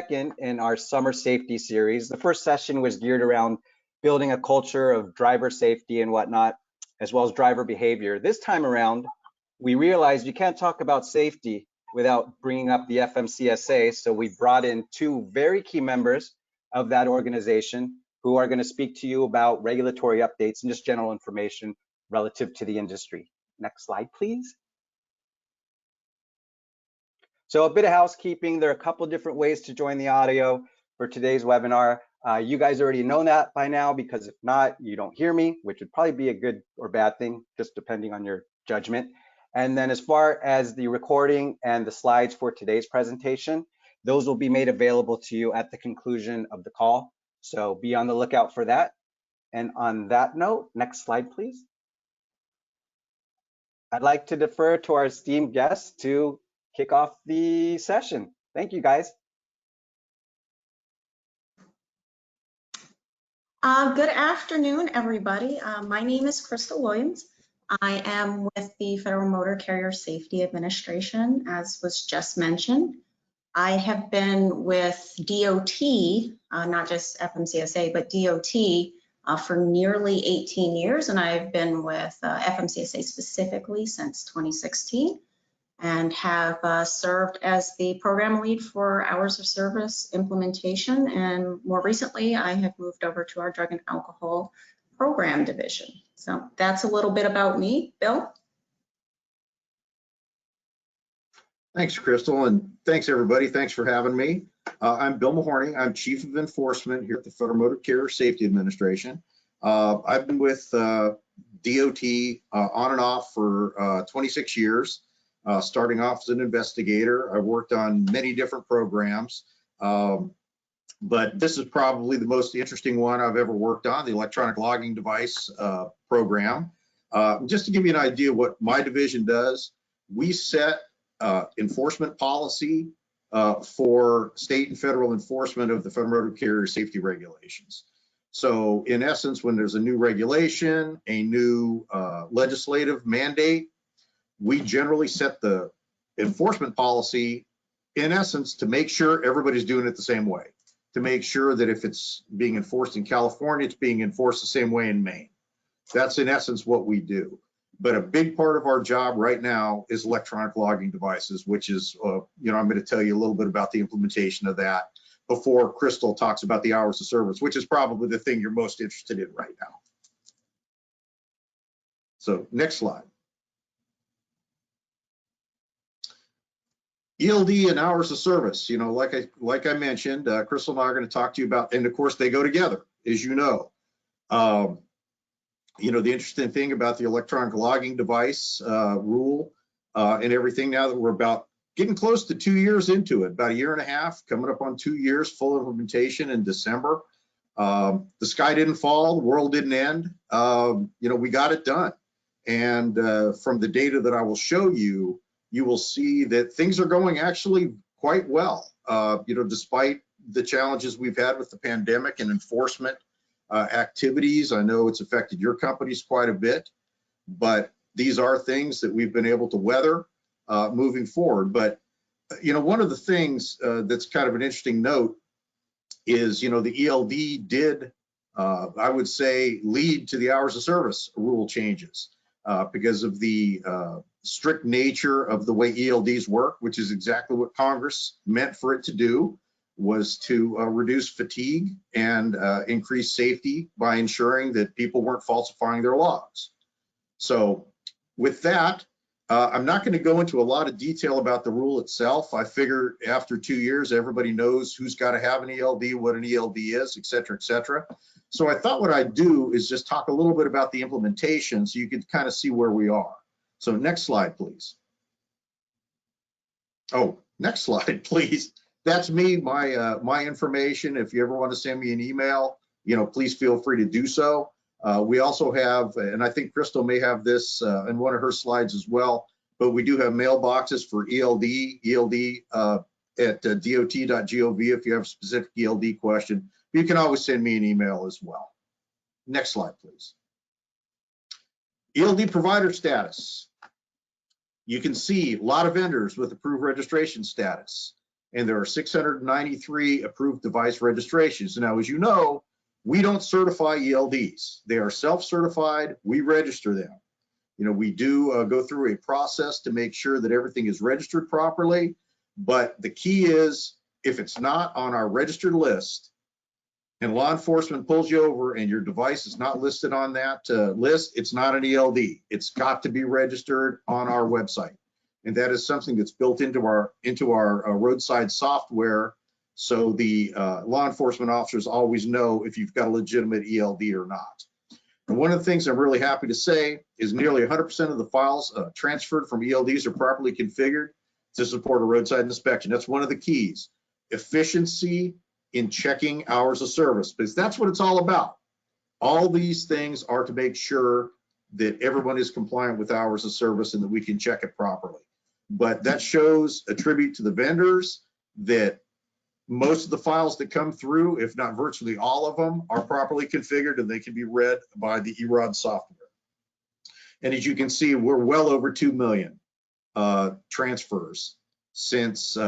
second in our summer safety series. The first session was geared around building a culture of driver safety and whatnot, as well as driver behavior. This time around, we realized you can't talk about safety without bringing up the FMCSA, so we brought in two very key members of that organization who are going to speak to you about regulatory updates and just general information relative to the industry. Next slide, please. So a bit of housekeeping. There are a couple different ways to join the audio for today's webinar. You guys already know that by now, because if not, you don't hear me, which would probably be a good or bad thing, just depending on your judgment. And then as far as the recording and the slides for today's presentation, those will be made available to you at the conclusion of the call. So be on the lookout for that. And on that note, next slide, please. I'd like to defer to our esteemed guests to kick off the session. Thank you, guys. Good afternoon, everybody. My name is Crystal Williams. I am with the Federal Motor Carrier Safety Administration, as was just mentioned. I have been with DOT, not just FMCSA, but DOT for nearly 18 years, and I've been with FMCSA specifically since 2016, and have served as the program lead for Hours of Service implementation. And more recently, I have moved over to our Drug and Alcohol Program Division. So that's a little bit about me. Bill? Thanks, Crystal, and thanks, everybody. Thanks for having me. I'm Bill Mahorny. I'm Chief of Enforcement here at the Federal Motor Carrier Safety Administration. I've been with DOT on and off for 26 years. Starting off as an investigator. I've worked on many different programs, but this is probably the most interesting one I've ever worked on, the electronic logging device program. Just to give you an idea what my division does, we set enforcement policy for state and federal enforcement of the Federal Motor Carrier Safety Regulations. So in essence, when there's a new regulation, a new legislative mandate, we generally set the enforcement policy, in essence, to make sure everybody's doing it the same way, to make sure that if it's being enforced in California, it's being enforced the same way in Maine. That's in essence what we do. But a big part of our job right now is electronic logging devices, which is, I'm going to tell you a little bit about the implementation of that before Crystal talks about the hours of service, which is probably the thing you're most interested in right now. So next slide. ELD and hours of service, like I mentioned, Crystal and I are going to talk to you about, and of course they go together, as you know. The interesting thing about the electronic logging device rule and everything, now that we're about getting close to 2 years into it, about a year and a half, coming up on 2 years, full implementation in December. The sky didn't fall, the world didn't end. We got it done. And from the data that I will show you, you will see that things are going actually quite well. Despite the challenges we've had with the pandemic and enforcement activities, I know it's affected your companies quite a bit, but these are things that we've been able to weather moving forward. But, one of the things that's kind of an interesting note is, the ELD did, I would say, lead to the hours of service rule changes because of the strict nature of the way ELDs work, which is exactly what Congress meant for it to do, was to reduce fatigue and increase safety by ensuring that people weren't falsifying their logs. So with that, I'm not going to go into a lot of detail about the rule itself. I figure after 2 years, everybody knows who's got to have an ELD, what an ELD is, et cetera, et cetera. So I thought what I'd do is just talk a little bit about the implementation so you can kind of see where we are. So next slide, please. Oh, next slide, please. That's me, my information. If you ever want to send me an email, please feel free to do so. We also have, and I think Crystal may have this in one of her slides as well, but we do have mailboxes for ELD at dot.gov if you have a specific ELD question. You can always send me an email as well. Next slide, please. ELD provider status. You can see a lot of vendors with approved registration status. and there are 693 approved device registrations. Now, as you know, we don't certify ELDs. They are self-certified. We register them. You know, we do go through a process to make sure that everything is registered properly, but the key is if it's not on our registered list and law enforcement pulls you over and your device is not listed on that list, it's not an ELD. It's got to be registered on our website. And that is something that's built into our roadside software, so the law enforcement officers always know if you've got a legitimate ELD or not. And one of the things I'm really happy to say is nearly 100% of the files transferred from ELDs are properly configured to support a roadside inspection. That's one of the keys. Efficiency in checking hours of service, because that's what it's all about. All these things are to make sure that everyone is compliant with hours of service and that we can check it properly. But that shows a tribute to the vendors that most of the files that come through, if not virtually all of them, are properly configured and they can be read by the EROD software. And as you can see, we're well over 2 million transfers since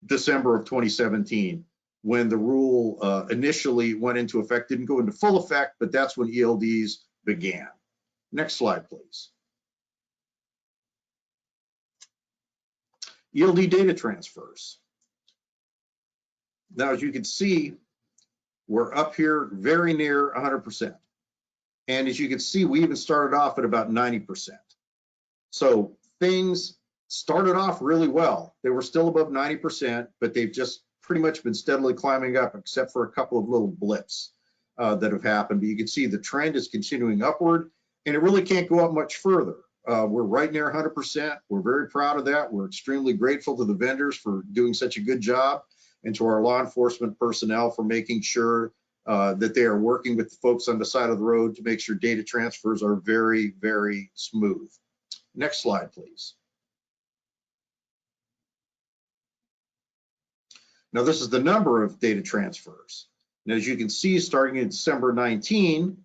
December of 2017, when the rule initially went into effect. Didn't go into full effect, but that's when ELDs began. Next slide, please. ELD data transfers. Now, as you can see, we're up here very near 100%. And as you can see, we even started off at about 90%. So things started off really well. They were still above 90%, but they've just pretty much been steadily climbing up, except for a couple of little blips that have happened. But you can see the trend is continuing upward, and it really can't go up much further. We're right near 100%. We're very proud of that. We're extremely grateful to the vendors for doing such a good job, and to our law enforcement personnel for making sure that they are working with the folks on the side of the road to make sure data transfers are very, very smooth. Next slide, please. Now, this is the number of data transfers. And as you can see, starting in December 19,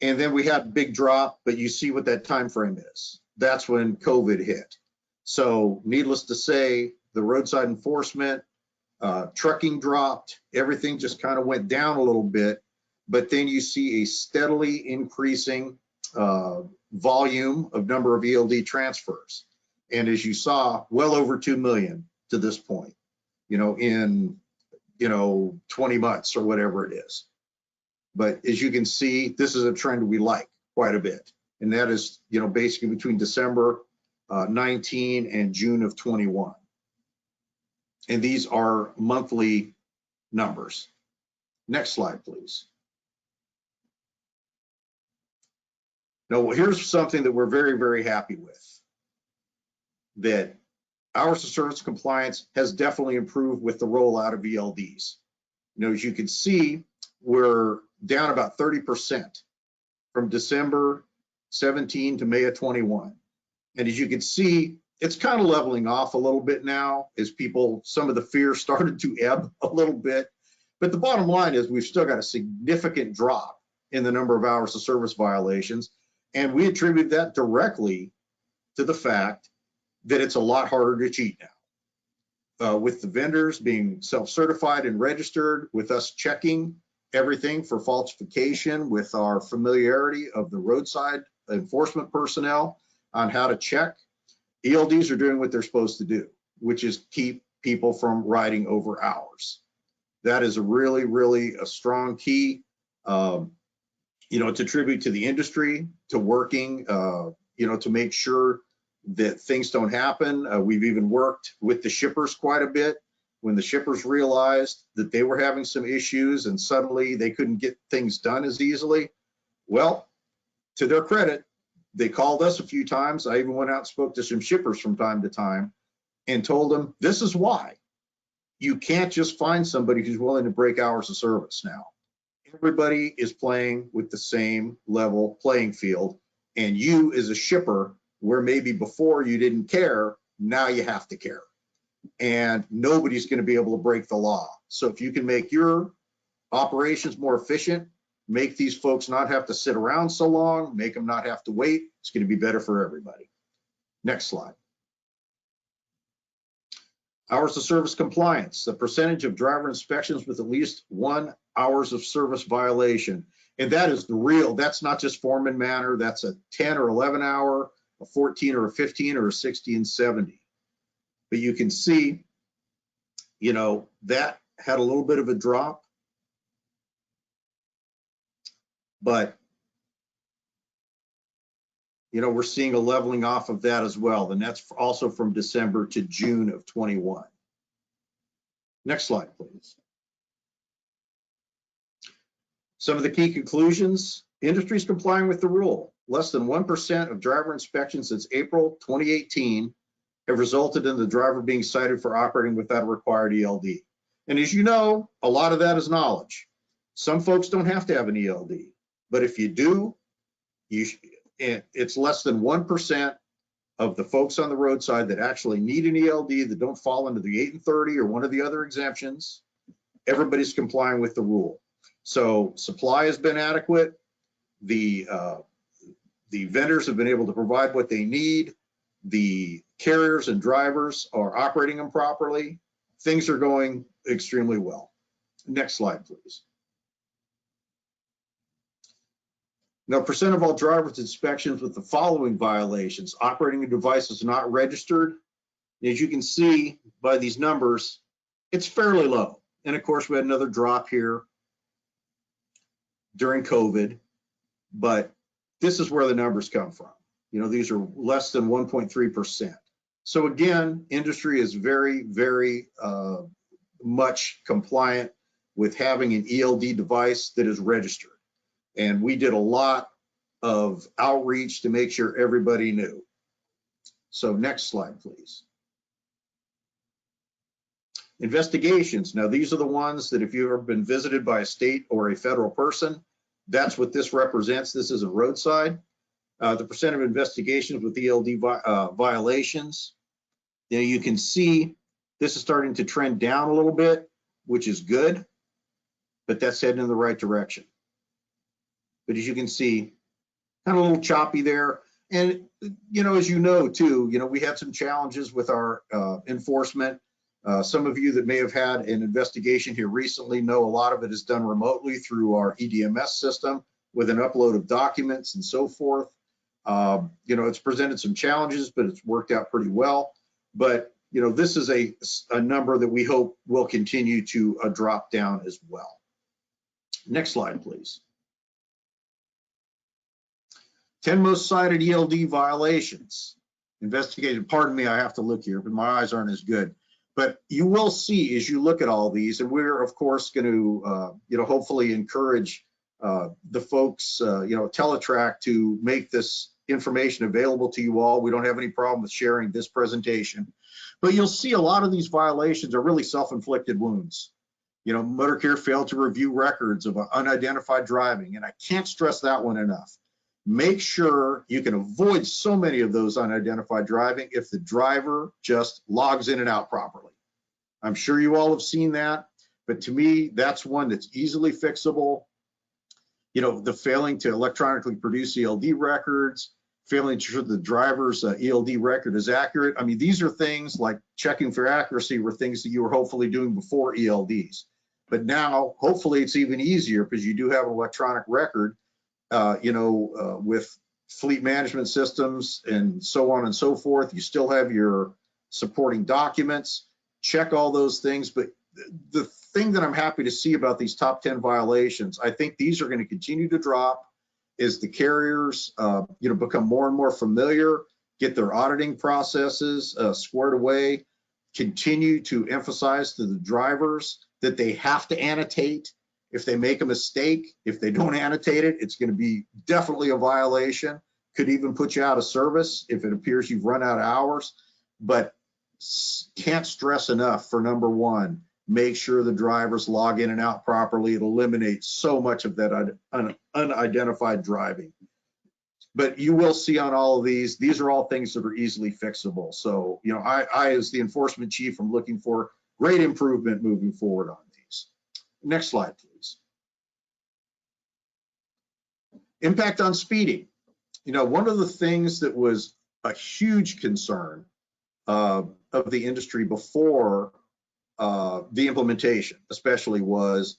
and then we had a big drop, but you see what that time frame is. That's when COVID hit. So needless to say, the roadside enforcement, trucking dropped, everything just kind of went down a little bit, but then you see a steadily increasing volume of number of ELD transfers. And as you saw, well over 2 million to this point, in 20 months or whatever it is. But as you can see, this is a trend we like quite a bit. And that is, basically between December 19 and June of 21. And these are monthly numbers. Next slide, please. Now, here's something that we're very, very happy with. That hours of service compliance has definitely improved with the rollout of ELDs. As you can see, we're down about 30% from December 17 to May of 21. And as you can see, it's kind of leveling off a little bit now as some of the fear started to ebb a little bit. But the bottom line is we've still got a significant drop in the number of hours of service violations. And we attribute that directly to the fact that it's a lot harder to cheat now. With the vendors being self-certified and registered, with us checking everything for falsification, with our familiarity of the roadside enforcement personnel on how to check, ELDs are doing what they're supposed to do, which is keep people from riding over hours. That is a really, really a strong key. It's a tribute to the industry, to working, to make sure that things don't happen. We've even worked with the shippers quite a bit. When the shippers realized that they were having some issues and suddenly they couldn't get things done as easily, well, to their credit, they called us a few times. I even went out and spoke to some shippers from time to time and told them, this is why. You can't just find somebody who's willing to break hours of service now. Everybody is playing with the same level playing field. And you as a shipper, where maybe before you didn't care, now you have to care. And nobody's going to be able to break the law. So if you can make your operations more efficient, make these folks not have to sit around so long, make them not have to wait, it's going to be better for everybody. Next slide. Hours of service compliance, the percentage of driver inspections with at least 1 hours of service violation. And that is the real, that's not just form and manner, that's a 10 or 11 hour, a 14 or a 15 or a 60 and 70. But you can see, you know, that had a little bit of a drop, but you know, we're seeing a leveling off of that as well. And that's also from December to June of 21. Next slide, please. Some of the key conclusions: industry is complying with the rule. Less than 1% of driver inspections since April 2018 have resulted in the driver being cited for operating without a required ELD. And as you know, a lot of that is knowledge. Some folks don't have to have an ELD, but if you do, it's less than 1% of the folks on the roadside that actually need an ELD that don't fall into the 8 and 30 or one of the other exemptions. Everybody's complying with the rule. So supply has been adequate. The vendors have been able to provide what they need. The carriers and drivers are operating them properly. Things are going extremely well. Next slide, please. Now, percent of all driver's inspections with the following violations: operating a device is not registered. As you can see by these numbers, it's fairly low. And of course, we had another drop here during COVID, but this is where the numbers come from. You know, these are less than 1.3%. So again, industry is very, very much compliant with having an ELD device that is registered. And we did a lot of outreach to make sure everybody knew. So next slide, please. Investigations. Now, these are the ones that if you've ever been visited by a state or a federal person, that's what this represents. This is a roadside. The percent of investigations with ELD violations. Now, you can see this is starting to trend down a little bit, which is good, but that's heading in the right direction. But as you can see, kind of a little choppy there. And, you know, as you know, too, you know, we had some challenges with our enforcement. Some of you that may have had an investigation here recently know a lot of it is done remotely through our EDMS system with an upload of documents and so forth. You know, it's presented some challenges, but it's worked out pretty well. But, you know, this is a number that we hope will continue to drop down as well. Next slide, please. 10 most cited ELD violations. Investigated, pardon me, I have to look here, but my eyes aren't as good. But you will see as you look at all these, and we're of course going to, you know, hopefully encourage the folks, you know, Teletrack to make this information available to you all. We don't have any problem with sharing this presentation, but you'll see a lot of these violations are really self-inflicted wounds. You know, MotorCare failed to review records of unidentified driving, and I can't stress that one enough. Make sure you can avoid so many of those unidentified driving if the driver just logs in and out properly. I'm sure you all have seen that, but to me, that's one that's easily fixable. You know, the failing to electronically produce ELD records, failing to ensure the driver's ELD record is accurate. I mean, these are things like checking for accuracy were things that you were hopefully doing before ELDs. But now, hopefully it's even easier because you do have an electronic record. You know, with fleet management systems and so on and so forth, you still have your supporting documents, check all those things. But the thing that I'm happy to see about these top 10 violations, I think these are going to continue to drop as the carriers, you know, become more and more familiar, get their auditing processes squared away, continue to emphasize to the drivers that they have to annotate. If they make a mistake, if they don't annotate it, it's going to be definitely a violation. Could even put you out of service if it appears you've run out of hours. But can't stress enough for number one, make sure the drivers log in and out properly. It eliminates so much of that unidentified driving. But you will see on all of these are all things that are easily fixable. So, you know, I as the enforcement chief, am looking for great improvement moving forward on these. Next slide, please. Impact on speeding. You know, one of the things that was a huge concern of the industry before the implementation, especially, was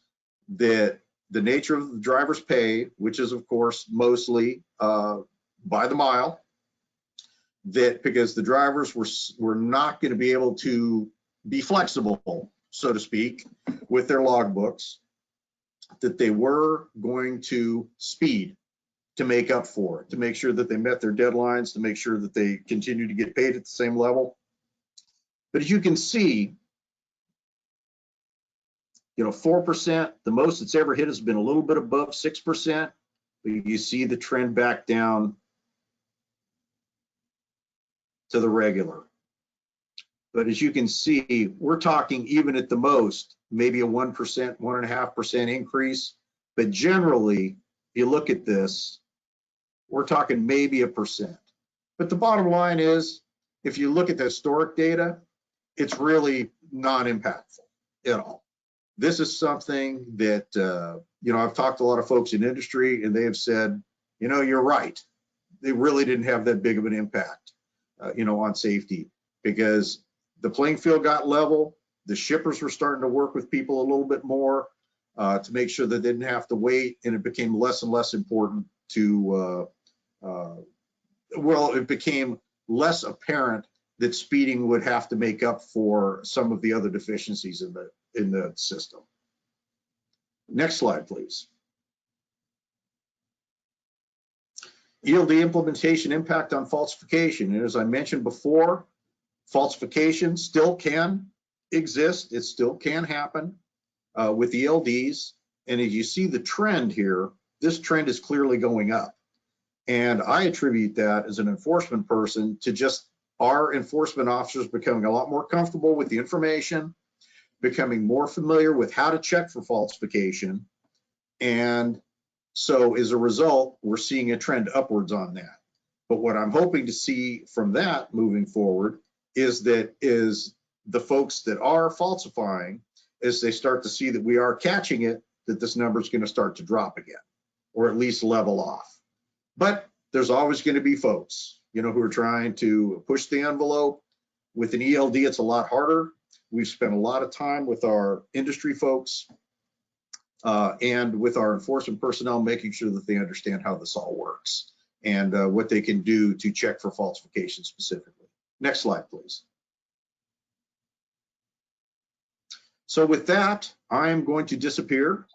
that the nature of the driver's pay, which is of course mostly by the mile, that because the drivers were not going to be able to be flexible, so to speak, with their logbooks, that they were going to speed to make up for it, to make sure that they met their deadlines, to make sure that they continue to get paid at the same level. But as you can see, 4%, the most it's ever hit has been a little bit above 6%, but you see the trend back down to the regular. But as you can see, we're talking even at the most, maybe a 1%, 1.5% increase. But generally, if you look at this, we're talking maybe 1%. But the bottom line is, if you look at the historic data, it's really not impactful at all. This is something that, I've talked to a lot of folks in industry, and they have said, you're right. They really didn't have that big of an impact, on safety, because the playing field got level. The shippers were starting to work with people a little bit more to make sure that they didn't have to wait, and it became less and less important to, it became less apparent that speeding would have to make up for some of the other deficiencies in the system. Next slide, please. ELD implementation impact on falsification. And as I mentioned before, falsification still can exist. It still can happen with ELDs. And as you see the trend here, this trend is clearly going up. And I attribute that as an enforcement person to just our enforcement officers becoming a lot more comfortable with the information, becoming more familiar with how to check for falsification. And so as a result, we're seeing a trend upwards on that. But what I'm hoping to see from that moving forward is the folks that are falsifying, as they start to see that we are catching it, that this number is going to start to drop again, or at least level off. But there's always going to be folks, who are trying to push the envelope. With an ELD, it's a lot harder. We've spent a lot of time with our industry folks and with our enforcement personnel, making sure that they understand how this all works and what they can do to check for falsification specifically. Next slide, please. So with that, I'm going to disappear.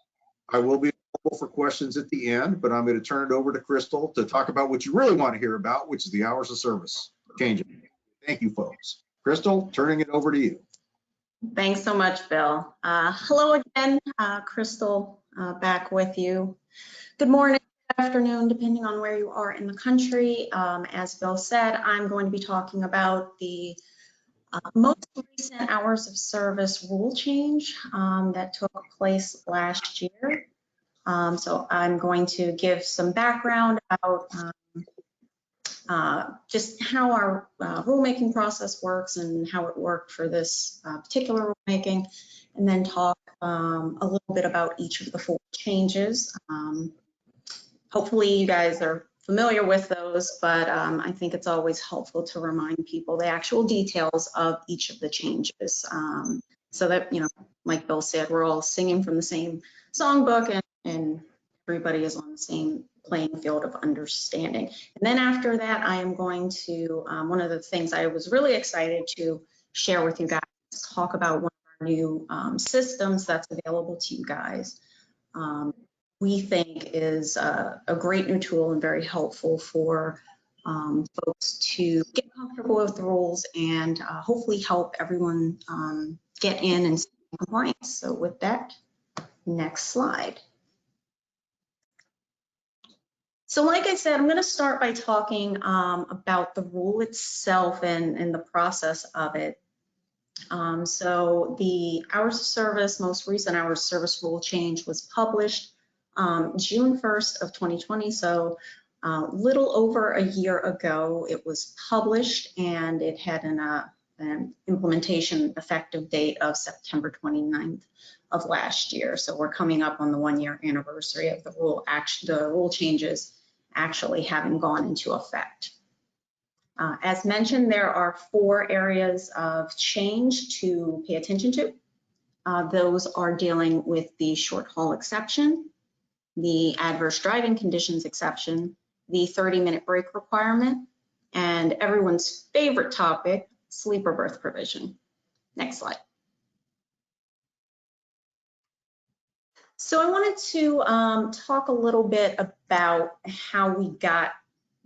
I will be available for questions at the end, but I'm going to turn it over to Crystal to talk about what you really want to hear about, which is the hours of service changing. Thank you, folks. Crystal, turning it over to you. Thanks so much, Bill. Hello again, Crystal, back with you. Good morning, good afternoon, depending on where you are in the country. As Bill said, I'm going to be talking about the most recent hours of service rule change that took place last year. So I'm going to give some background about just how our rulemaking process works and how it worked for this particular rulemaking, and then talk a little bit about each of the 4 changes. Hopefully you guys are familiar with those, but I think it's always helpful to remind people the actual details of each of the changes, so that, like Bill said, we're all singing from the same songbook and everybody is on the same playing field of understanding. And then after that, I am going to, one of the things I was really excited to share with you guys is talk about one of our new systems that's available to you guys. We think is a great new tool and very helpful for folks to get comfortable with the rules and hopefully help everyone get in and stay in compliance. So with that, next slide. So like I said, I'm going to start by talking about the rule itself and the process of it. So the hours of service, most recent hours of service rule change was published June 1st of 2020. So little over a year ago, it was published, and it had an implementation effective date of September 29th of last year. So we're coming up on the 1-year anniversary of the rule changes actually having gone into effect. As mentioned, there are 4 areas of change to pay attention to. Those are dealing with the short haul exception, the adverse driving conditions exception, the 30-minute break requirement, and everyone's favorite topic, sleeper berth provision. Next slide. So I wanted to talk a little bit about how we got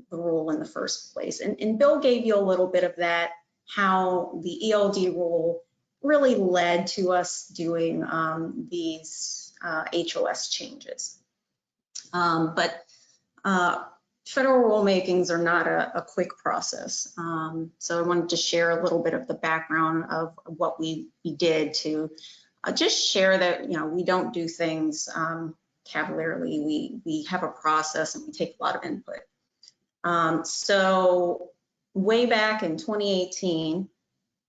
the rule in the first place. And Bill gave you a little bit of that, how the ELD rule really led to us doing these HOS changes. But federal rulemakings are not a quick process. So I wanted to share a little bit of the background of what we did to just share that, you know, we don't do things cavalierly. We have a process and we take a lot of input. So way back in 2018,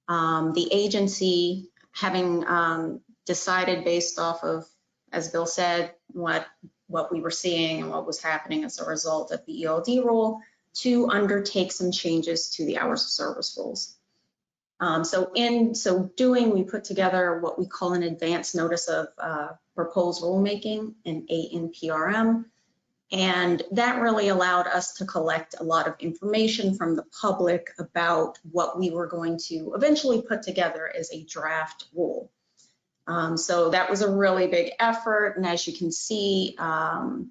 the agency, having decided based off of, as Bill said, what we were seeing and what was happening as a result of the ELD rule, to undertake some changes to the hours of service rules. So in so doing, we put together what we call an advance notice of proposed rulemaking, an ANPRM, and that really allowed us to collect a lot of information from the public about what we were going to eventually put together as a draft rule. So that was a really big effort, and as you can see,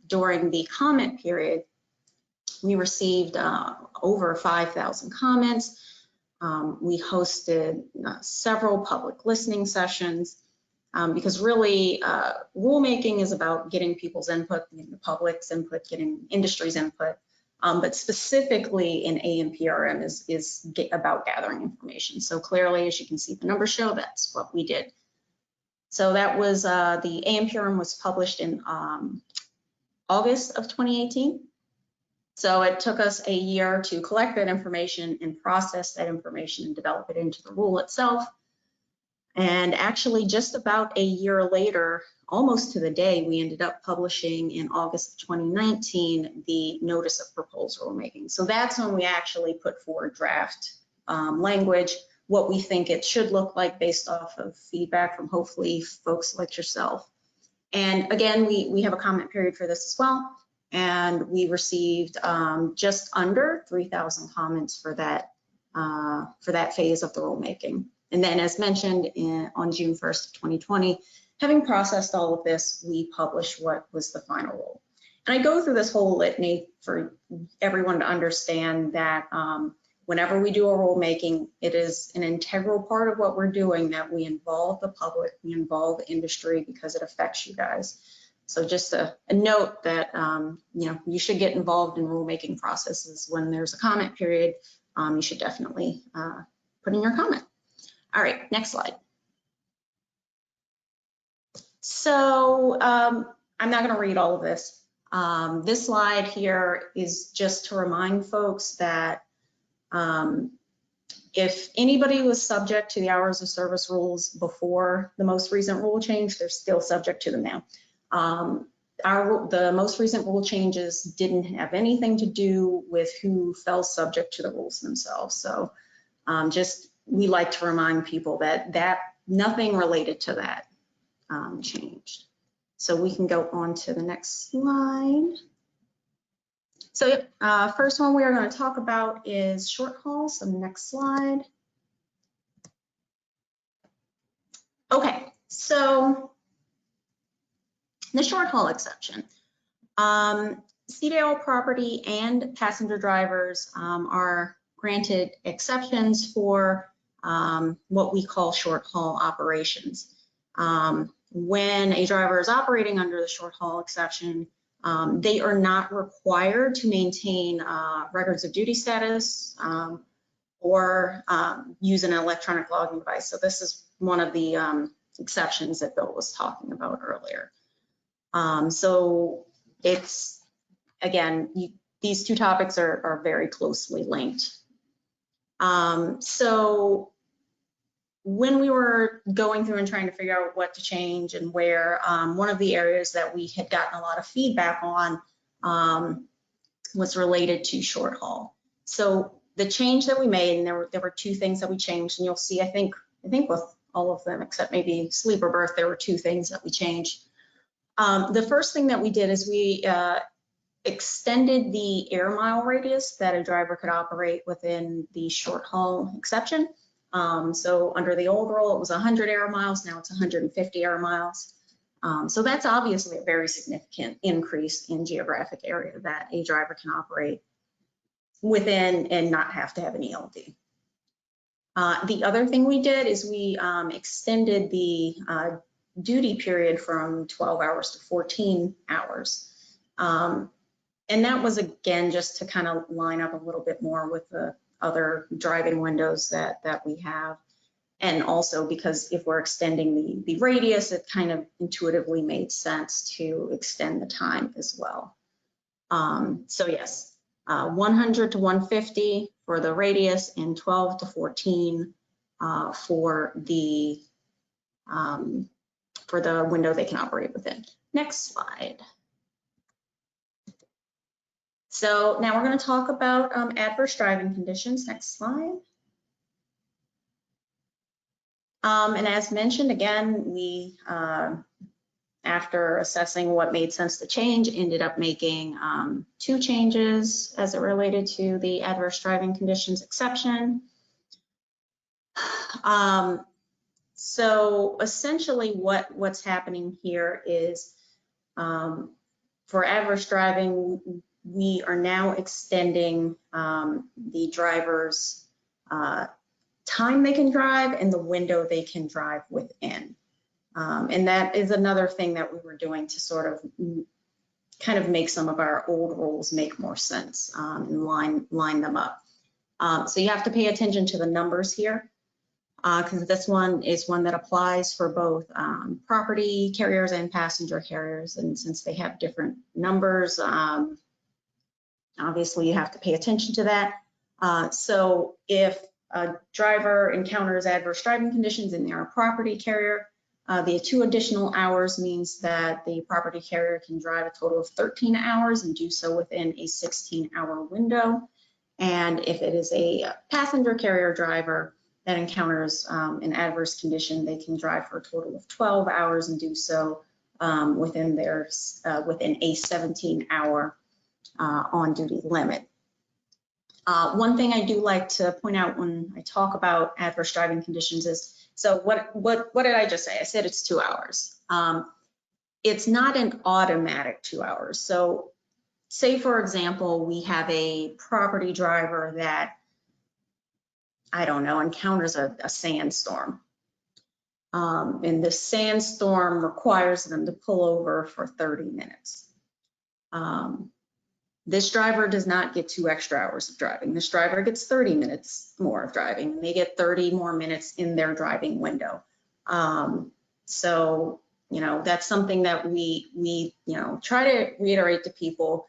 during the comment period, we received over 5,000 comments. We hosted several public listening sessions because really rulemaking is about getting people's input, getting the public's input, getting industry's input, but specifically in ANPRM is about gathering information. So clearly, as you can see, the numbers show that's what we did. So that was, the ANPRM was published in August of 2018. So it took us a year to collect that information and process that information and develop it into the rule itself. And actually just about a year later, almost to the day, we ended up publishing in August of 2019, the notice of proposed rulemaking. So that's when we actually put forward draft language, what we think it should look like based off of feedback from hopefully folks like yourself. And again, we have a comment period for this as well. And we received just under 3,000 comments for that phase of the rulemaking. And then as mentioned on June 1st of 2020, having processed all of this, we published what was the final rule. And I go through this whole litany for everyone to understand that whenever we do a rulemaking, it is an integral part of what we're doing that we involve the public, we involve industry because it affects you guys. So just a note that you know, you should get involved in rulemaking processes. When there's a comment period, you should definitely put in your comment. All right, next slide. So I'm not going to read all of this. This slide here is just to remind folks that if anybody was subject to the hours of service rules before the most recent rule change, they're still subject to them now. The most recent rule changes didn't have anything to do with who fell subject to the rules themselves. So just we like to remind people that nothing related to that changed. So we can go on to the next slide. So first one we are going to talk about is short haul. So next slide. Okay, so the short haul exception. CDL property and passenger drivers are granted exceptions for what we call short haul operations. When a driver is operating under the short haul exception, they are not required to maintain records of duty status or use an electronic logging device. So this is one of the exceptions that Bill was talking about earlier. So it's, again, these two topics are very closely linked. So when we were going through and trying to figure out what to change and where, one of the areas that we had gotten a lot of feedback on was related to short haul. So the change that we made, and there were two things that we changed, and you'll see, I think with all of them except maybe sleep or birth, there were two things that we changed. The first thing that we did is we extended the air mile radius that a driver could operate within the short haul exception. So under the old rule, it was 100 air miles. Now it's 150 air miles. So that's obviously a very significant increase in geographic area that a driver can operate within and not have to have an ELD. The other thing we did is we extended the duty period from 12 hours to 14 hours. And that was, again, just to kind of line up a little bit more with the other driving windows that we have. And also because if we're extending the radius, it kind of intuitively made sense to extend the time as well. So yes, 100 to 150 for the radius and 12 to 14 for the window they can operate within. Next slide. So now we're going to talk about adverse driving conditions. Next slide. And as mentioned, again, we, after assessing what made sense to change, ended up making two changes as it related to the adverse driving conditions exception. So essentially what's happening here is for adverse driving, we are now extending the driver's time they can drive and the window they can drive within. And that is another thing that we were doing to sort of kind of make some of our old rules make more sense and line them up. So you have to pay attention to the numbers here because this one is one that applies for both property carriers and passenger carriers. And since they have different numbers, obviously you have to pay attention to that. So if a driver encounters adverse driving conditions and they're a property carrier, the 2 additional hours means that the property carrier can drive a total of 13 hours and do so within a 16-hour window. And if it is a passenger carrier driver that encounters an adverse condition, they can drive for a total of 12 hours and do so within a 17-hour on-duty limit. One thing I do like to point out when I talk about adverse driving conditions is, so what did I just say? I said it's 2 hours. It's not an automatic 2 hours. So say, for example, we have a property driver that, I don't know, encounters a sandstorm. And the sandstorm requires them to pull over for 30 minutes. This driver does not get 2 extra hours of driving. This driver gets 30 minutes more of driving, and they get 30 more minutes in their driving window. So, you know, that's something that we try to reiterate to people,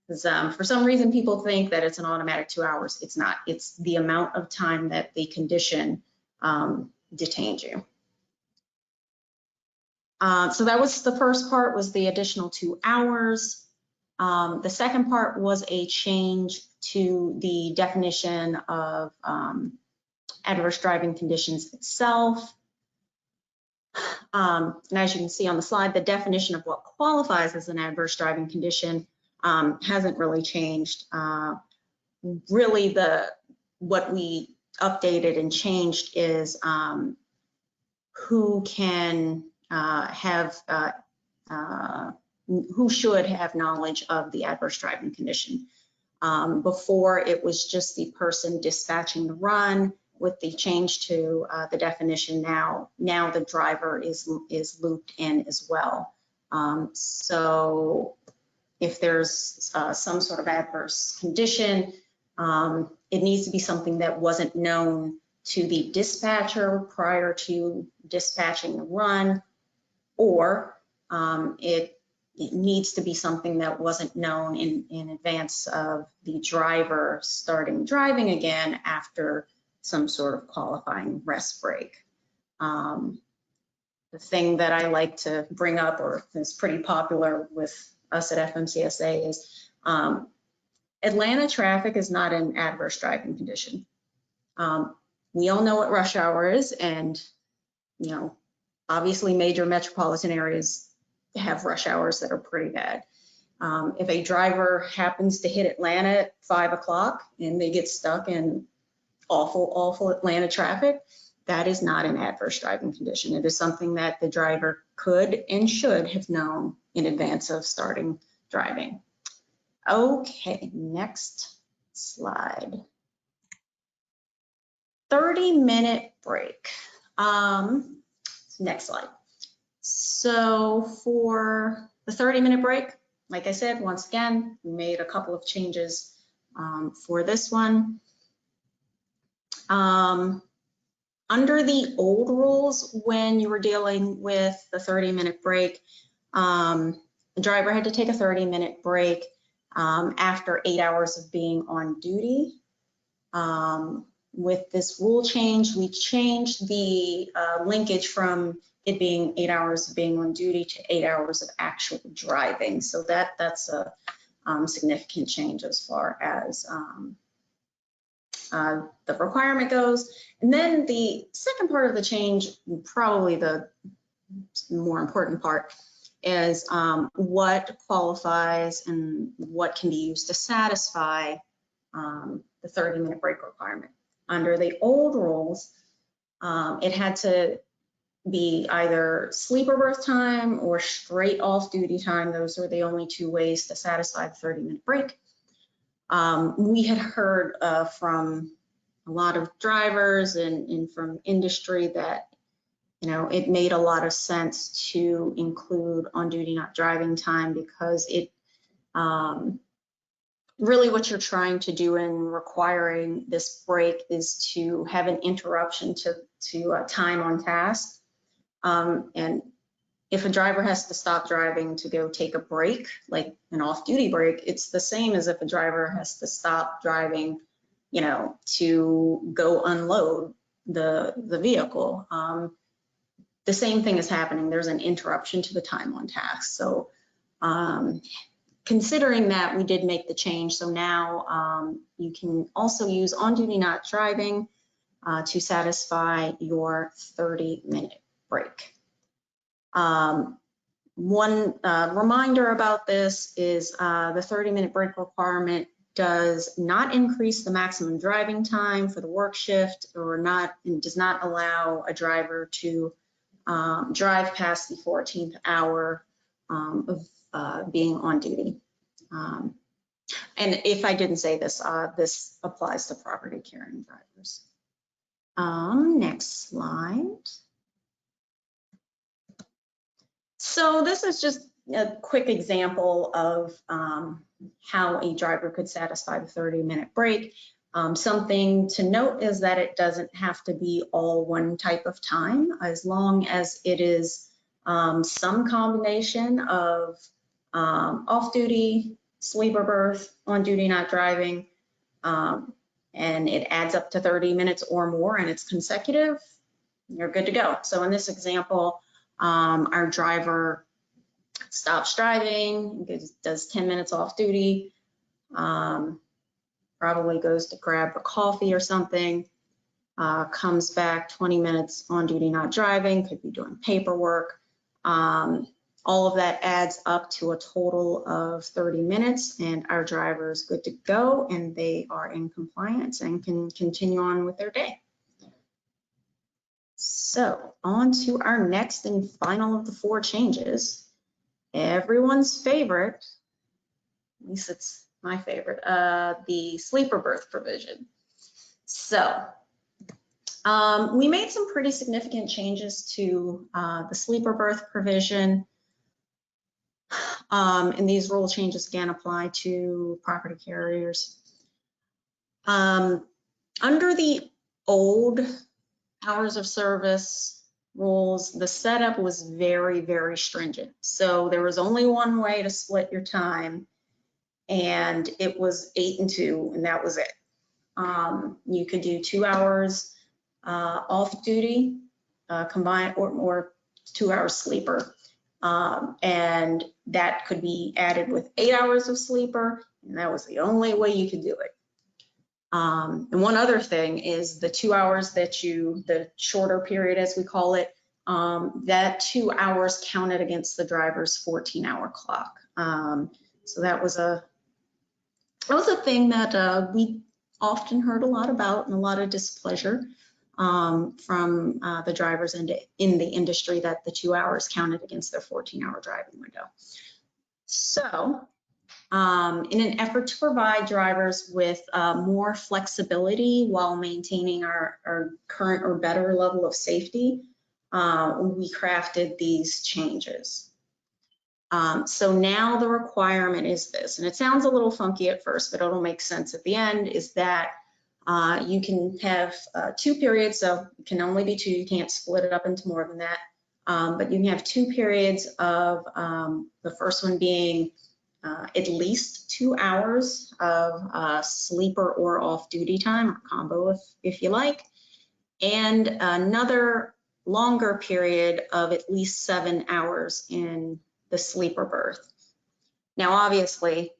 because for some reason people think that it's an automatic 2 hours. It's not. It's the amount of time that the condition detains you. So that was the first part, was the additional 2 hours. The second part was a change to the definition of adverse driving conditions itself. And as you can see on the slide, the definition of what qualifies as an adverse driving condition hasn't really changed. Really, what we updated and changed is who can who should have knowledge of the adverse driving condition. Before, it was just the person dispatching the run. With the change to the definition now the driver is looped in as well. So if there's some sort of adverse condition, it needs to be something that wasn't known to the dispatcher prior to dispatching the run, or it needs to be something that wasn't known in advance of the driver starting driving again after some sort of qualifying rest break. The thing that I like to bring up, or is pretty popular with us at FMCSA, is Atlanta traffic is not an adverse driving condition. We all know what rush hour is, and obviously major metropolitan areas have rush hours that are pretty bad. If a driver happens to hit Atlanta at 5 o'clock and they get stuck in awful Atlanta traffic, that is not an adverse driving condition. It is something that the driver could and should have known in advance of starting driving. Okay, next slide. 30-minute break. Next slide. So for the 30-minute break, like I said, once again, we made a couple of changes for this one. Under the old rules, when you were dealing with the 30-minute break, the driver had to take a 30-minute break after 8 hours of being on duty. With this rule change, we changed the linkage from it being 8 hours of being on duty to 8 hours of actual driving. So that's a significant change as far as the requirement goes. And then the second part of the change, probably the more important part, is what qualifies and what can be used to satisfy the 30-minute break requirement. Under the old rules, it had to be either sleeper berth time or straight off duty time. Those are the only two ways to satisfy the 30-minute break. We had heard from a lot of drivers and from industry that it made a lot of sense to include on duty not driving time, because it really what you're trying to do in requiring this break is to have an interruption to time on task. And if a driver has to stop driving to go take a break, like an off-duty break, it's the same as if a driver has to stop driving, to go unload the vehicle. The same thing is happening. There's an interruption to the time on task. So considering that, we did make the change. So now you can also use on-duty not driving to satisfy your 30-minute break. One reminder about this is the 30-minute break requirement does not increase the maximum driving time for the work shift, and does not allow a driver to drive past the 14th hour of being on duty. And if I didn't say this, this applies to property carrying drivers. Next slide. So this is just a quick example of how a driver could satisfy the 30-minute break. Something to note is that it doesn't have to be all one type of time, as long as it is some combination of off-duty, sleeper berth, on-duty not driving, and it adds up to 30 minutes or more and it's consecutive, you're good to go. So in this example, our driver stops driving, does 10 minutes off duty, probably goes to grab a coffee or something, comes back 20 minutes on duty not driving, could be doing paperwork. All of that adds up to a total of 30 minutes, and our driver is good to go, and they are in compliance and can continue on with their day. So on to our next and final of the 4 changes. Everyone's favorite, at least it's my favorite, the sleeper berth provision. So we made some pretty significant changes to the sleeper berth provision. And these rule changes again apply to property carriers. Under the old hours of service rules, the setup was very, very stringent. So there was only one way to split your time, and it was 8 and 2, and that was it. You could do 2 hours off duty, combined, or 2 hours sleeper. And that could be added with 8 hours of sleeper, And that was the only way you could do it. And one other thing is the 2 hours that the shorter period as we call it, that 2 hours counted against the driver's 14-hour clock. So that was a thing that we often heard a lot about, and a lot of displeasure from the drivers in the industry, that the 2 hours counted against their 14-hour driving window. So in an effort to provide drivers with more flexibility while maintaining our current or better level of safety, we crafted these changes. So now the requirement is this, and it sounds a little funky at first, but it'll make sense at the end, is that you can have 2 periods, so it can only be 2, you can't split it up into more than that, but you can have 2 periods of the first one being at least 2 hours of sleeper or off-duty time, or combo if you like, and another longer period of at least 7 hours in the sleeper berth. Now, obviously,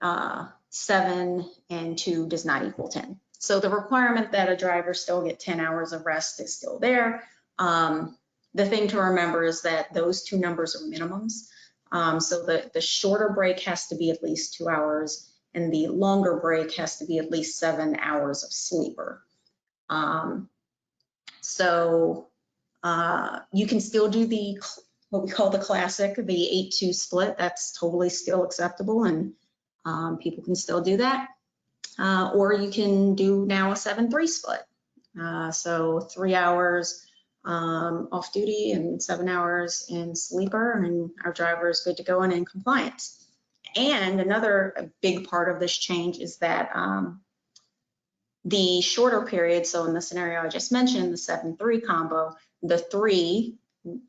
7 and 2 does not equal 10. So the requirement that a driver still get 10 hours of rest is still there. The thing to remember is that those 2 numbers are minimums. So the shorter break has to be at least 2 hours, and the longer break has to be at least 7 hours of sleeper. So you can still do what we call the classic, the 8-2 split. That's totally still acceptable, and people can still do that. Or you can do now a 7-3 split. So 3 hours off duty and 7 hours in sleeper, and our driver is good to go and in compliance. And another big part of this change is that the shorter period, so in the scenario I just mentioned, the 7-3 combo, the 3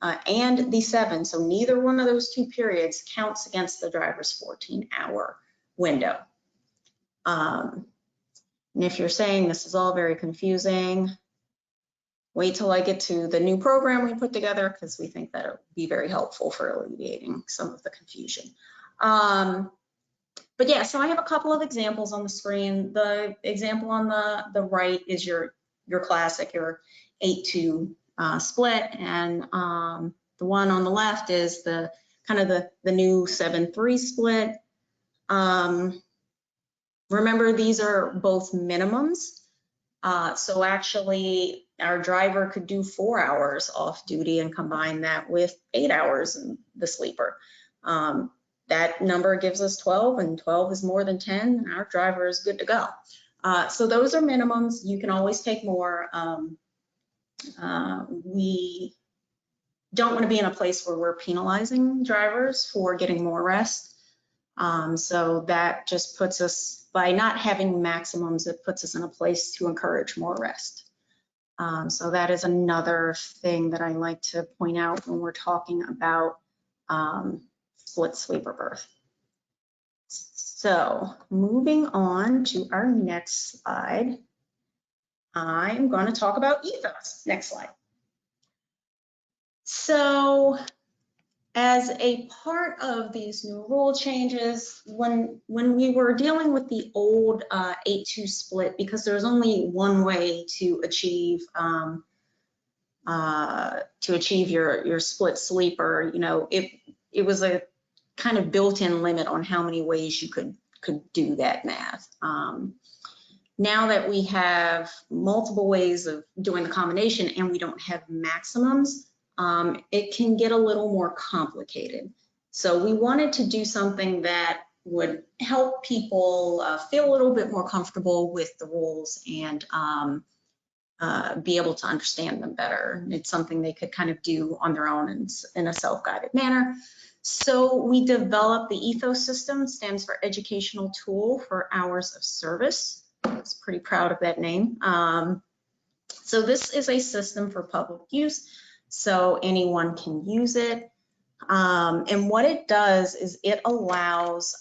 and the 7, so neither one of those 2 periods counts against the driver's 14-hour window. And if you're saying this is all very confusing, wait till I get to the new program we put together, because we think that it will be very helpful for alleviating some of the confusion. But yeah, so I have a couple of examples on the screen. The example on the right is your classic, your 8-2 split, and the one on the left is the kind of the new 7-3 split. Remember, these are both minimums. So actually, our driver could do 4 hours off duty and combine that with 8 hours in the sleeper. That number gives us 12, and 12 is more than 10, and our driver is good to go. So those are minimums. You can always take more. We don't want to be in a place where we're penalizing drivers for getting more rest. So that just puts us, by not having maximums, it puts us in a place to encourage more rest. So that is another thing that I like to point out when we're talking about split sleeper berth. So moving on to our next slide, I'm going to talk about ethos. Next slide. So as a part of these new rule changes, when we were dealing with the old 8-2 split, because there's only one way to achieve your split sleeper, you know, it was a kind of built-in limit on how many ways you could do that math. Now that we have multiple ways of doing the combination and we don't have maximums, it can get a little more complicated. So we wanted to do something that would help people feel a little bit more comfortable with the rules and be able to understand them better. It's something they could kind of do on their own in a self-guided manner. So we developed the ethos system, stands for Educational Tool for Hours of Service. I was pretty proud of that name. So this is a system for public use, so anyone can use it. And what it does is it allows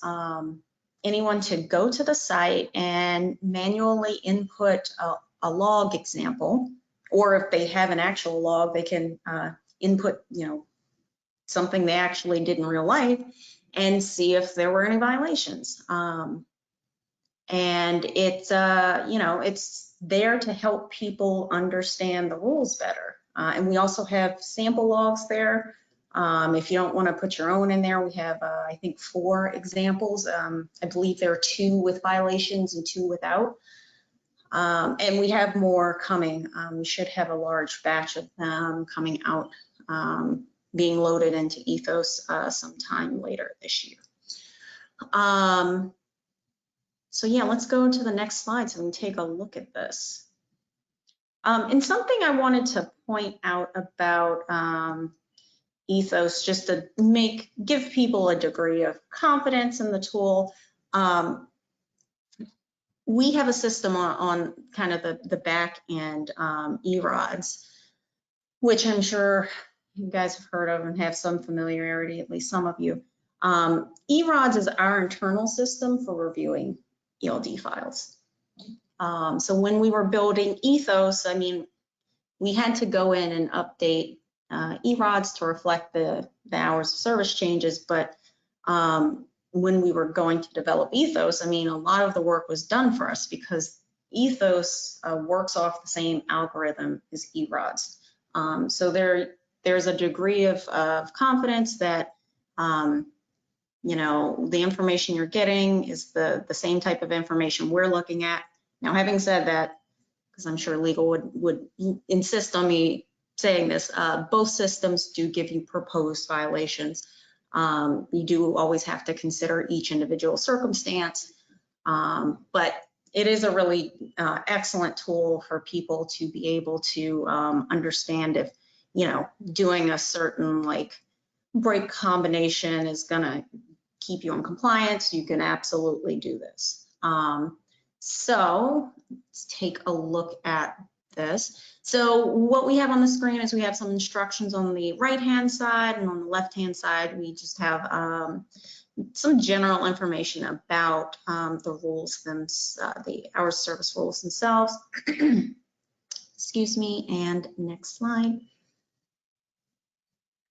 anyone to go to the site and manually input a log example, or if they have an actual log, they can input, you know, something they actually did in real life and see if there were any violations. And it's, it's there to help people understand the rules better. And we also have sample logs there. If you don't want to put your own in there, we have, I think, 4 examples. I believe there are 2 with violations and 2 without. And we have more coming. We should have a large batch of them coming out, being loaded into Ethos sometime later this year. So yeah, let's go to the next slide so we can take a look at this. And something I wanted to point out about Ethos, just to give people a degree of confidence in the tool. We have a system on kind of the back end, ERODS, which I'm sure you guys have heard of and have some familiarity, at least some of you. ERODS is our internal system for reviewing ELD files. So when we were building Ethos, I mean, we had to go in and update ERODS to reflect the hours of service changes, but when we were going to develop Ethos, I mean, a lot of the work was done for us because Ethos works off the same algorithm as ERODS. So there's a degree of confidence that the information you're getting is the same type of information we're looking at. Now, having said that, because I'm sure legal would insist on me saying this, both systems do give you proposed violations. You do always have to consider each individual circumstance, but it is a really excellent tool for people to be able to understand if, doing a certain break combination is gonna keep you in compliance. You can absolutely do this. So let's take a look at this. So what we have on the screen is we have some instructions on the right-hand side, and on the left-hand side, we just have some general information about the rules, the hours of service rules themselves. Excuse me, and next slide.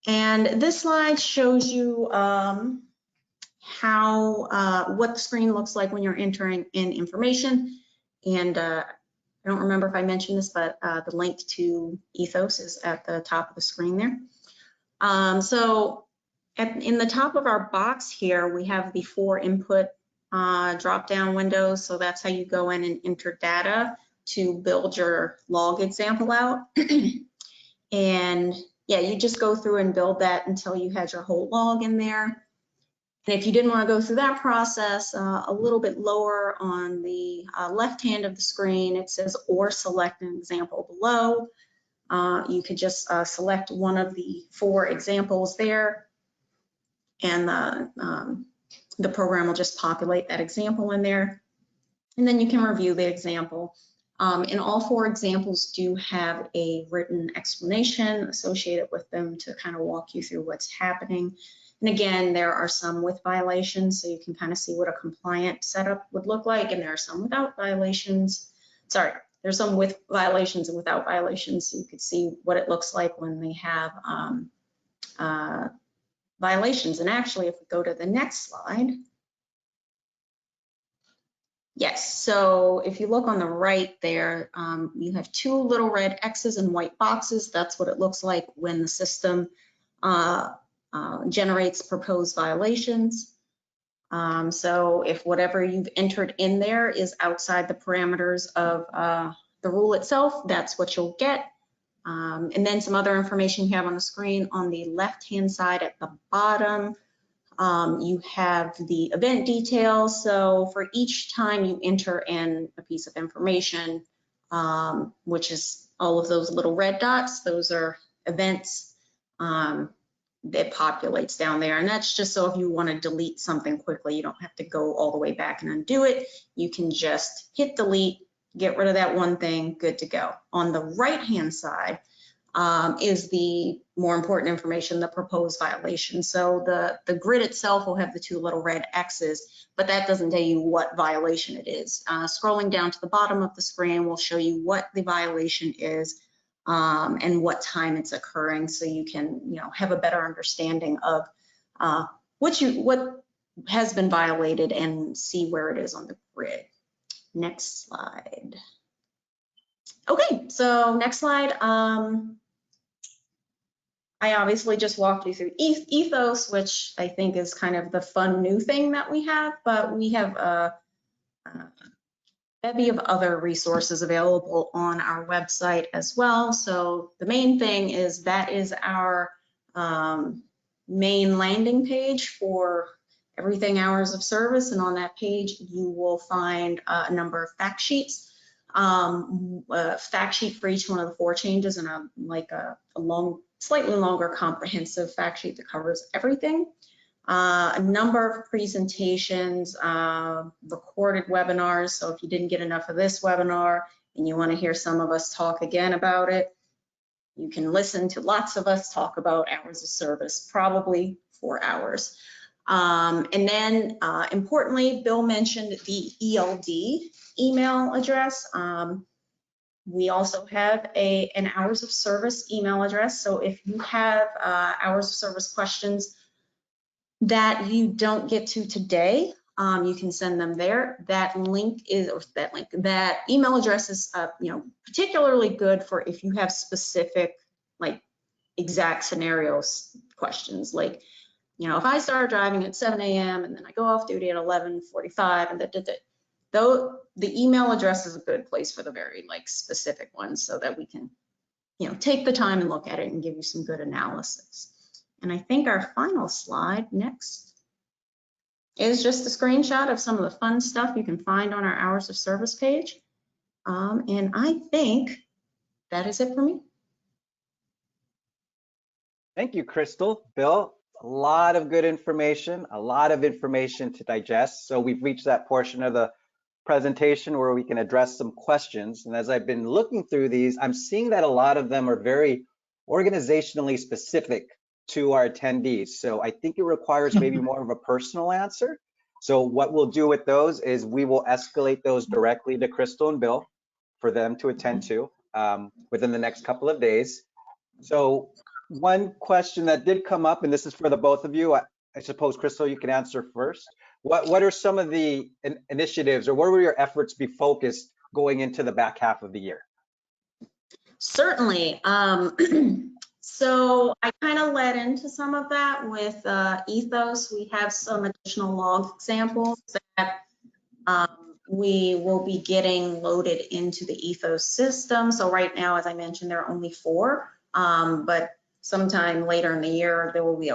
And this slide shows you what the screen looks like when you're entering in information. And I don't remember if I mentioned this, but the link to Ethos is at the top of the screen there. So in the top of our box here, we have the 4 input drop-down windows. So that's how you go in and enter data to build your log example out. And yeah, you just go through and build that until you had your whole log in there. And if you didn't want to go through that process, a little bit lower on the left hand of the screen, it says or select an example below. You could just select one of the 4 examples there, and the program will just populate that example in there. And then you can review the example. And all 4 examples do have a written explanation associated with them to kind of walk you through what's happening. And again, there are some with violations, so you can kind of see what a compliant setup would look like, and there are some without violations. Sorry, there's some with violations and without violations, so you could see what it looks like when they have violations. And actually, if we go to the next slide, yes, so if you look on the right there, you have 2 little red X's and white boxes. That's what it looks like when the system generates proposed violations. So if whatever you've entered in there is outside the parameters of the rule itself, that's what you'll get. And then some other information you have on the screen. On the left-hand side at the bottom, you have the event details. So for each time you enter in a piece of information, which is all of those little red dots, those are events. It populates down there, and that's just so if you want to delete something quickly, you don't have to go all the way back and undo it. You can just hit delete, get rid of that one thing, good to go. On the right-hand side is the more important information, the proposed violation. So the grid itself will have the 2 little red X's, but that doesn't tell you what violation it is. Scrolling down to the bottom of the screen will show you what the violation is, and what time it's occurring, so you can have a better understanding of what has been violated and see where it is on the grid. Next slide. Okay, so next slide. I obviously just walked you through Ethos, which I think is kind of the fun new thing that we have, but we have a bevy of other resources available on our website as well. So the main thing is that is our main landing page for everything hours of service, and on that page you will find a number of fact sheets. A fact sheet for each one of the 4 changes, and a slightly longer comprehensive fact sheet that covers everything. A number of presentations, recorded webinars. So if you didn't get enough of this webinar and you want to hear some of us talk again about it, you can listen to lots of us talk about hours of service, probably 4 hours. And then importantly, Bill mentioned the ELD email address. We also have an hours of service email address. So if you have hours of service questions that you don't get to today, you can send them there. That email address is particularly good for if you have specific, like, exact scenarios questions, like, if I start driving at 7 a.m. and then I go off duty at 11:45, and though the email address is a good place for the very specific ones, so that we can take the time and look at it and give you some good analysis. And I think our final slide next is just a screenshot of some of the fun stuff you can find on our hours of service page. And I think that is it for me. Thank you, Crystal. Bill, a lot of good information, a lot of information to digest. So we've reached that portion of the presentation where we can address some questions. And as I've been looking through these, I'm seeing that a lot of them are very organizationally specific to our attendees. So I think it requires maybe more of a personal answer. So what we'll do with those is we will escalate those directly to Crystal and Bill for them to attend to within the next couple of days. So one question that did come up, and this is for the both of you, I suppose, Crystal, you can answer first. What are some of the initiatives, or where will your efforts be focused going into the back half of the year? Certainly. So I kind of led into some of that with Ethos. We have some additional log examples that we will be getting loaded into the Ethos system. So right now, as I mentioned, there are only 4, but sometime later in the year, there will be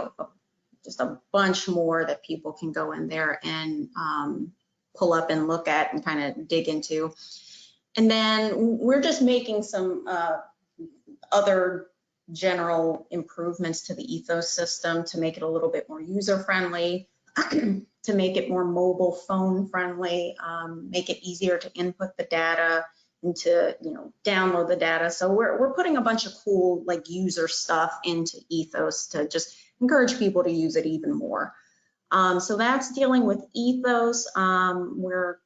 just a bunch more that people can go in there and pull up and look at and kind of dig into. And then we're just making some other general improvements to the Ethos system to make it a little bit more user-friendly, to make it more mobile phone friendly, make it easier to input the data and to download the data. So we're putting a bunch of cool user stuff into Ethos to just encourage people to use it even more. So that's dealing with Ethos. We're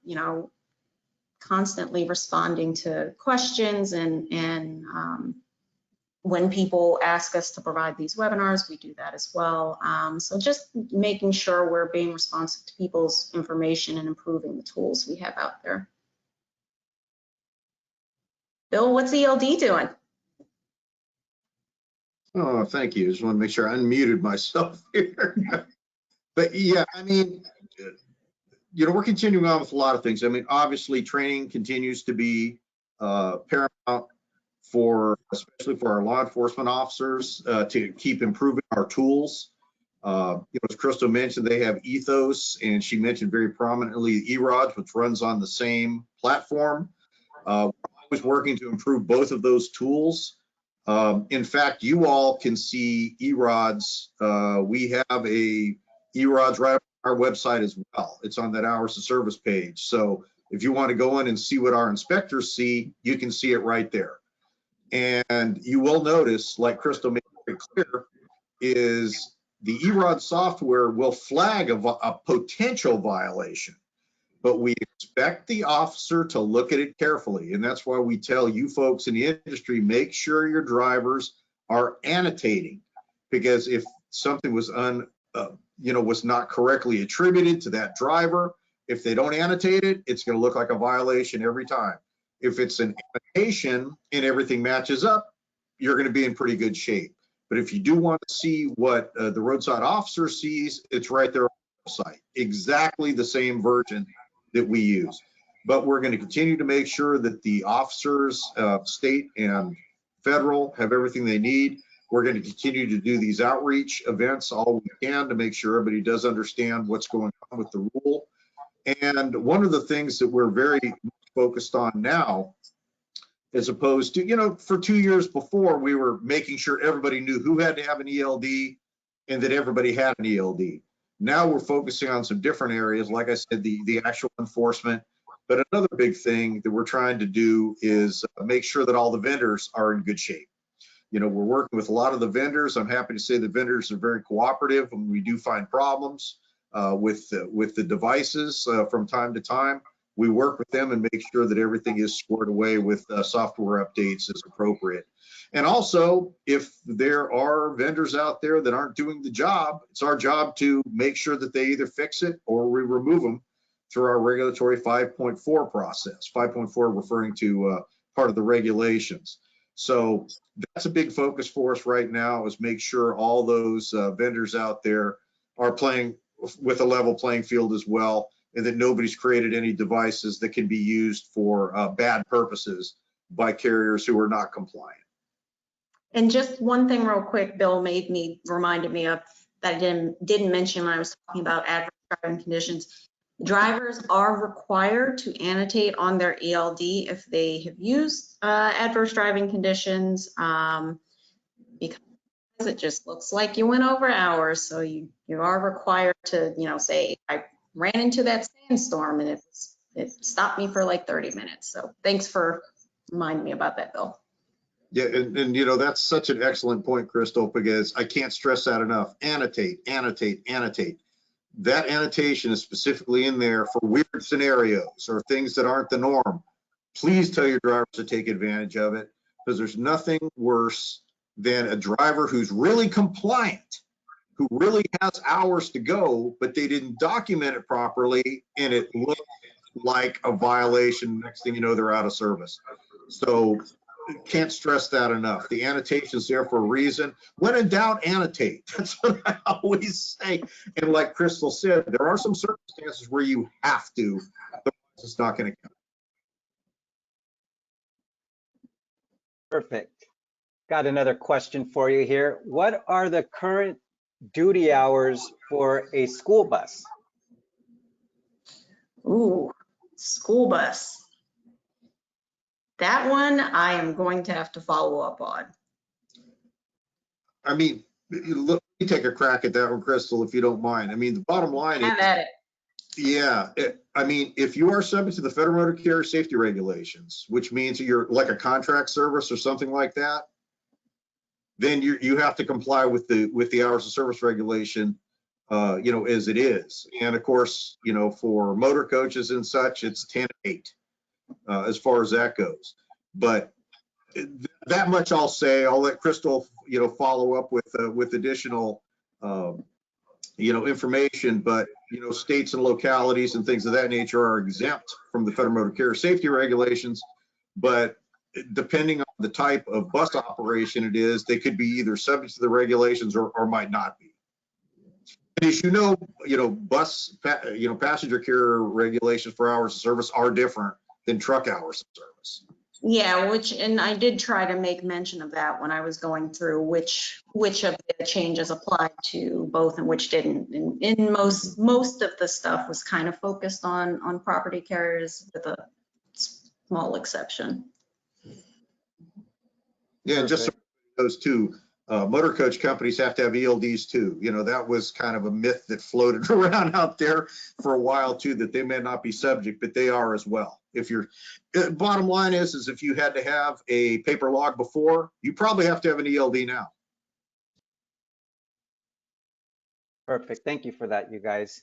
constantly responding to questions, and when people ask us to provide these webinars, we do that as well. So just making sure we're being responsive to people's information and improving the tools we have out there. Bill, what's ELD doing? Oh, thank you. Just want to make sure I unmuted myself here. But yeah, I mean, we're continuing on with a lot of things. I mean, obviously training continues to be paramount especially for our law enforcement officers to keep improving our tools. As Crystal mentioned, they have Ethos, and she mentioned very prominently eRods, which runs on the same platform. We're always working to improve both of those tools. In fact, you all can see eRods. We have a eRods right on our website as well. It's on that hours of service page. So if you want to go in and see what our inspectors see, you can see it right there. And you will notice, like Crystal made it clear, is the eRod software will flag a potential violation, but we expect the officer to look at it carefully. And that's why we tell you folks in the industry, make sure your drivers are annotating, because if something was was not correctly attributed to that driver, If they don't annotate it, it's going to look like a violation every time. If it's an annotation and everything matches up, you're going to be in pretty good shape. But if you do want to see what the roadside officer sees, it's right there on the site. Exactly the same version that we use. But we're going to continue to make sure that the officers, state and federal, have everything they need. We're going to continue to do these outreach events all we can to make sure everybody does understand what's going on with the rule. And one of the things that we're very focused on now, as opposed to, you know, for 2 years before, we were making sure everybody knew who had to have an ELD and that everybody had an ELD. Now we're focusing on some different areas, like I said, the actual enforcement. But another big thing that we're trying to do is make sure that all the vendors are in good shape. You know, we're working with a lot of the vendors. I'm happy to say the vendors are very cooperative when we do find problems with the devices from time to time. We work with them and make sure that everything is squared away with software updates as appropriate. And also, if there are vendors out there that aren't doing the job, it's our job to make sure that they either fix it or we remove them through our regulatory 5.4 process. 5.4 referring to part of the regulations. So that's a big focus for us right now, is make sure all those vendors out there are playing with a level playing field as well, and that nobody's created any devices that can be used for bad purposes by carriers who are not compliant. And just one thing real quick, Bill reminded me of that I didn't mention when I was talking about adverse driving conditions. Drivers are required to annotate on their ELD if they have used adverse driving conditions, because it just looks like you went over hours. So you are required to, you know, say, I ran into that sandstorm and it stopped me for like 30 minutes. So thanks for reminding me about that, Bill. Yeah, and you know, that's such an excellent point, Crystal, because I can't stress that enough. Annotate, annotate, annotate. That annotation is specifically in there for weird scenarios or things that aren't the norm. Please tell your drivers to take advantage of it, because there's nothing worse than a driver who's really compliant, who really has hours to go, but they didn't document it properly and it looked like a violation. Next thing you know, they're out of service. So can't stress that enough. The annotation's there for a reason. When in doubt, annotate. That's what I always say. And like Crystal said, there are some circumstances where you have to, otherwise it's not going to count. Perfect. Got another question for you here. What are the current duty hours for a school bus? Ooh, school bus. That one I am going to have to follow up on. I mean, let me take a crack at that one, Crystal, if you don't mind. I mean, the bottom line is, Have at it. yeah, I mean, if you are subject to the Federal Motor Carrier Safety Regulations, which means you're like a contract service or something like that, then you have to comply with the hours of service regulation, you know, as it is. And of course, you know, for motor coaches and such, it's 10-8 as far as that goes. But that much I'll say. I'll let Crystal, you know, follow up with additional, you know, information. But you know, states and localities and things of that nature are exempt from the Federal Motor Carrier Safety Regulations. But depending on the type of bus operation it is, they could be either subject to the regulations or might not be. And as you know, passenger carrier regulations for hours of service are different than truck hours of service. Yeah, and I did try to make mention of that when I was going through which of the changes applied to both and which didn't. And in most of the stuff was kind of focused on property carriers, with a small exception. Yeah, and just so those two, motor coach companies have to have ELDs too. You know, that was kind of a myth that floated around out there for a while too, that they may not be subject, but they are as well. If you're, bottom line is if you had to have a paper log before, you probably have to have an ELD now. Perfect. Thank you for that, you guys.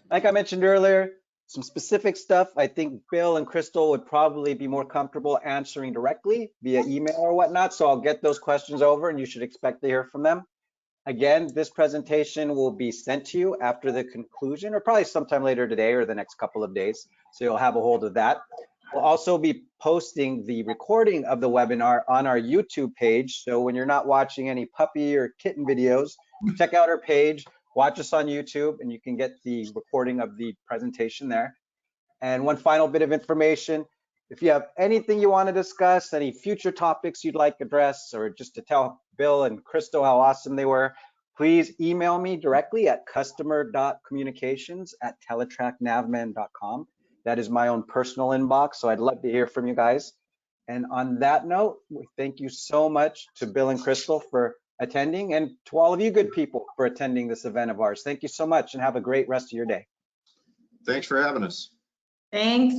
Like I mentioned earlier, some specific stuff I think Bill and Crystal would probably be more comfortable answering directly via email or whatnot. So I'll get those questions over and you should expect to hear from them. Again, this presentation will be sent to you after the conclusion, or probably sometime later today or the next couple of days. So you'll have a hold of that. We'll also be posting the recording of the webinar on our YouTube page. So when you're not watching any puppy or kitten videos, check out our page, watch us on YouTube, and you can get the recording of the presentation there. And one final bit of information, if you have anything you want to discuss, any future topics you'd like addressed, or just to tell Bill and Crystal how awesome they were, please email me directly at customer.communications@teletracknavman.com. That is my own personal inbox, so I'd love to hear from you guys. And on that note, we thank you so much to Bill and Crystal for attending, and to all of you good people for attending this event of ours. Thank you so much, and have a great rest of your day. Thanks for having us. Thanks.